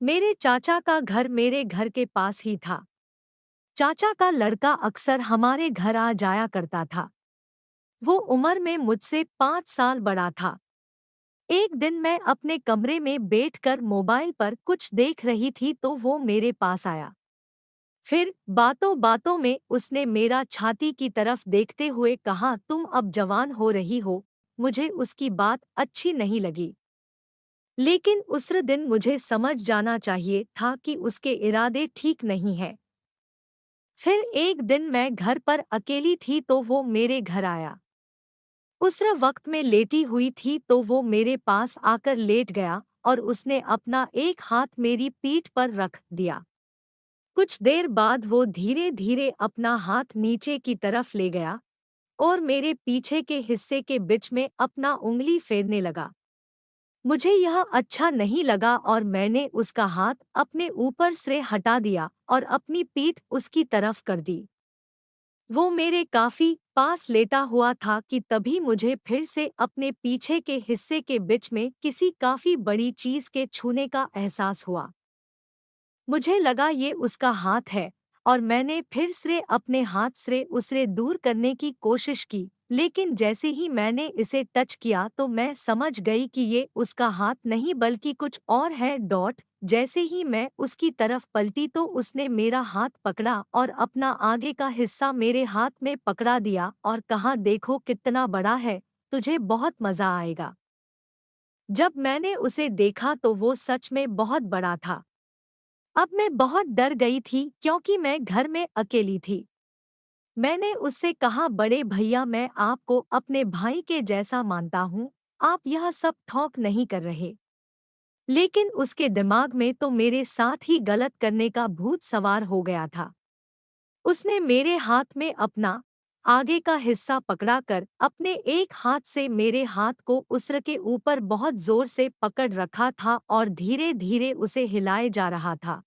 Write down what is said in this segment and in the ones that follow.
मेरे चाचा का घर मेरे घर के पास ही था। चाचा का लड़का अक्सर हमारे घर आ जाया करता था। वो उम्र में मुझसे 5 साल बड़ा था। एक दिन मैं अपने कमरे में बैठकर मोबाइल पर कुछ देख रही थी तो वो मेरे पास आया। फिर बातों बातों में उसने मेरा छाती की तरफ देखते हुए कहा, तुम अब जवान हो रही हो। मुझे उसकी बात अच्छी नहीं लगी, लेकिन उस दिन मुझे समझ जाना चाहिए था कि उसके इरादे ठीक नहीं हैं। फिर एक दिन मैं घर पर अकेली थी तो वो मेरे घर आया। उस वक्त मैं लेटी हुई थी तो वो मेरे पास आकर लेट गया और उसने अपना एक हाथ मेरी पीठ पर रख दिया। कुछ देर बाद वो धीरे धीरे अपना हाथ नीचे की तरफ ले गया और मेरे पीछे के हिस्से के बीच में अपना उंगली फेरने लगा। मुझे यह अच्छा नहीं लगा और मैंने उसका हाथ अपने ऊपर से हटा दिया और अपनी पीठ उसकी तरफ कर दी। वो मेरे काफी पास लेटा हुआ था कि तभी मुझे फिर से अपने पीछे के हिस्से के बीच में किसी काफी बड़ी चीज के छूने का एहसास हुआ। मुझे लगा ये उसका हाथ है और मैंने फिर से अपने हाथ से उसे दूर करने की कोशिश की, लेकिन जैसे ही मैंने इसे टच किया तो मैं समझ गई कि ये उसका हाथ नहीं बल्कि कुछ और है। जैसे ही मैं उसकी तरफ पलटी तो उसने मेरा हाथ पकड़ा और अपना आगे का हिस्सा मेरे हाथ में पकड़ा दिया और कहा, देखो कितना बड़ा है, तुझे बहुत मजा आएगा। जब मैंने उसे देखा तो वो सच में बहुत बड़ा था। अब मैं बहुत डर गई थी क्योंकि मैं घर में अकेली थी। मैंने उससे कहा, बड़े भैया मैं आपको अपने भाई के जैसा मानता हूँ, आप यह सब ठोक नहीं कर रहे। लेकिन उसके दिमाग में तो मेरे साथ ही गलत करने का भूत सवार हो गया था। उसने मेरे हाथ में अपना आगे का हिस्सा पकड़ाकर अपने एक हाथ से मेरे हाथ को उसर के ऊपर बहुत जोर से पकड़ रखा था और धीरे धीरे उसे हिलाए जा रहा था।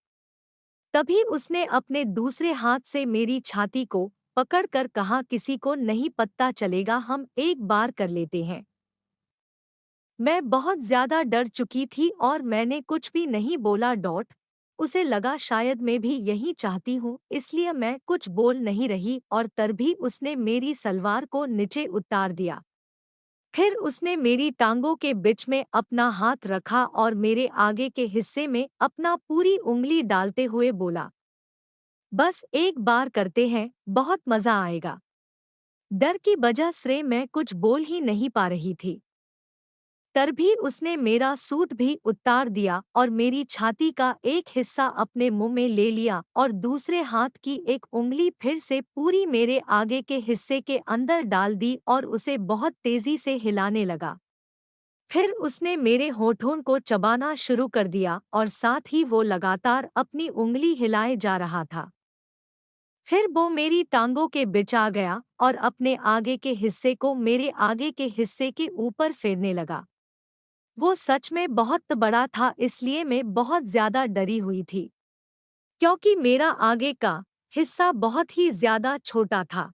तभी उसने अपने दूसरे हाथ से मेरी छाती को पकड़कर कहा, किसी को नहीं पता चलेगा, हम एक बार कर लेते हैं। मैं बहुत ज्यादा डर चुकी थी और मैंने कुछ भी नहीं बोला। उसे लगा शायद मैं भी यही चाहती हूँ, इसलिए मैं कुछ बोल नहीं रही और तभी उसने मेरी सलवार को नीचे उतार दिया। फिर उसने मेरी टांगों के बीच में अपना हाथ रखा और मेरे आगे के हिस्से में अपना पूरी उंगली डालते हुए बोला, बस एक बार करते हैं, बहुत मजा आएगा। डर की वजह से मैं कुछ बोल ही नहीं पा रही थी। तभी उसने मेरा सूट भी उतार दिया और मेरी छाती का एक हिस्सा अपने मुंह में ले लिया और दूसरे हाथ की एक उंगली फिर से पूरी मेरे आगे के हिस्से के अंदर डाल दी और उसे बहुत तेजी से हिलाने लगा। फिर उसने मेरे होठों को चबाना शुरू कर दिया और साथ ही वो लगातार अपनी उंगली हिलाए जा रहा था। फिर वो मेरी टांगों के बीच आ गया और अपने आगे के हिस्से को मेरे आगे के हिस्से के ऊपर फेरने लगा। वो सच में बहुत बड़ा था, इसलिए मैं बहुत ज्यादा डरी हुई थी क्योंकि मेरा आगे का हिस्सा बहुत ही ज्यादा छोटा था।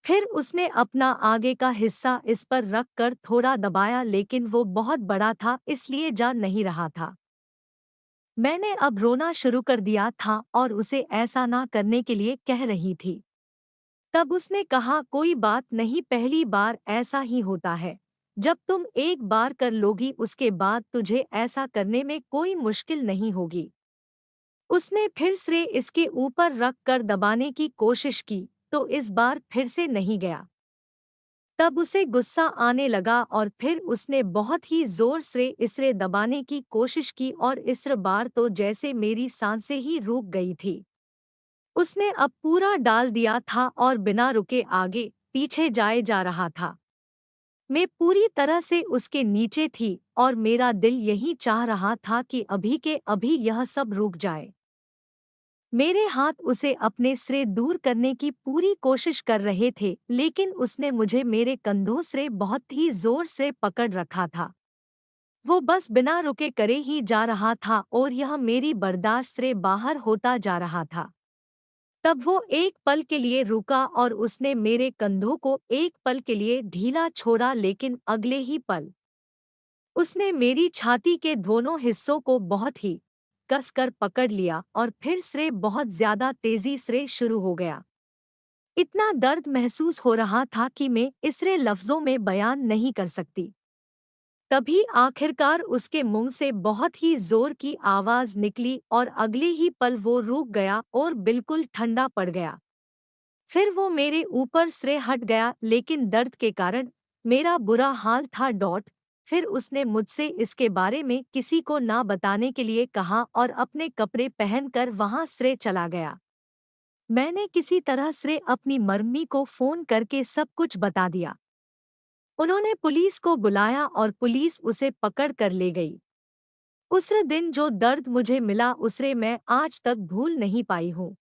फिर उसने अपना आगे का हिस्सा इस पर रख कर थोड़ा दबाया, लेकिन वो बहुत बड़ा था इसलिए जा नहीं रहा था। मैंने अब रोना शुरू कर दिया था और उसे ऐसा ना करने के लिए कह रही थी। तब उसने कहा, कोई बात नहीं, पहली बार ऐसा ही होता है। जब तुम एक बार कर लोगी उसके बाद तुझे ऐसा करने में कोई मुश्किल नहीं होगी। उसने फिर से इसके ऊपर रख कर दबाने की कोशिश की तो इस बार फिर से नहीं गया। तब उसे गुस्सा आने लगा और फिर उसने बहुत ही जोर से इसे दबाने की कोशिश की और इस बार तो जैसे मेरी सांसें ही रुक गई थी। उसने अब पूरा डाल दिया था और बिना रुके आगे पीछे जाए जा रहा था। मैं पूरी तरह से उसके नीचे थी और मेरा दिल यही चाह रहा था कि अभी के अभी यह सब रुक जाए। मेरे हाथ उसे अपने से दूर करने की पूरी कोशिश कर रहे थे, लेकिन उसने मुझे मेरे कंधों से बहुत ही जोर से पकड़ रखा था। वो बस बिना रुके करे ही जा रहा था और यह मेरी बर्दाश्त से बाहर होता जा रहा था। तब वो एक पल के लिए रुका और उसने मेरे कंधों को एक पल के लिए ढीला छोड़ा, लेकिन अगले ही पल उसने मेरी छाती के दोनों हिस्सों को बहुत ही कसकर पकड़ लिया और फिर से बहुत ज्यादा तेजी से शुरू हो गया। इतना दर्द महसूस हो रहा था कि मैं इसे लफ्जों में बयान नहीं कर सकती। तभी आखिरकार उसके मुंह से बहुत ही जोर की आवाज निकली और अगले ही पल वो रुक गया और बिल्कुल ठंडा पड़ गया। फिर वो मेरे ऊपर से हट गया, लेकिन दर्द के कारण मेरा बुरा हाल था। फिर उसने मुझसे इसके बारे में किसी को ना बताने के लिए कहा और अपने कपड़े पहनकर वहां से चला गया। मैंने किसी तरह से अपनी मम्मी को फोन करके सब कुछ बता दिया। उन्होंने पुलिस को बुलाया और पुलिस उसे पकड़ कर ले गई। उस दिन जो दर्द मुझे मिला उसे मैं आज तक भूल नहीं पाई हूँ।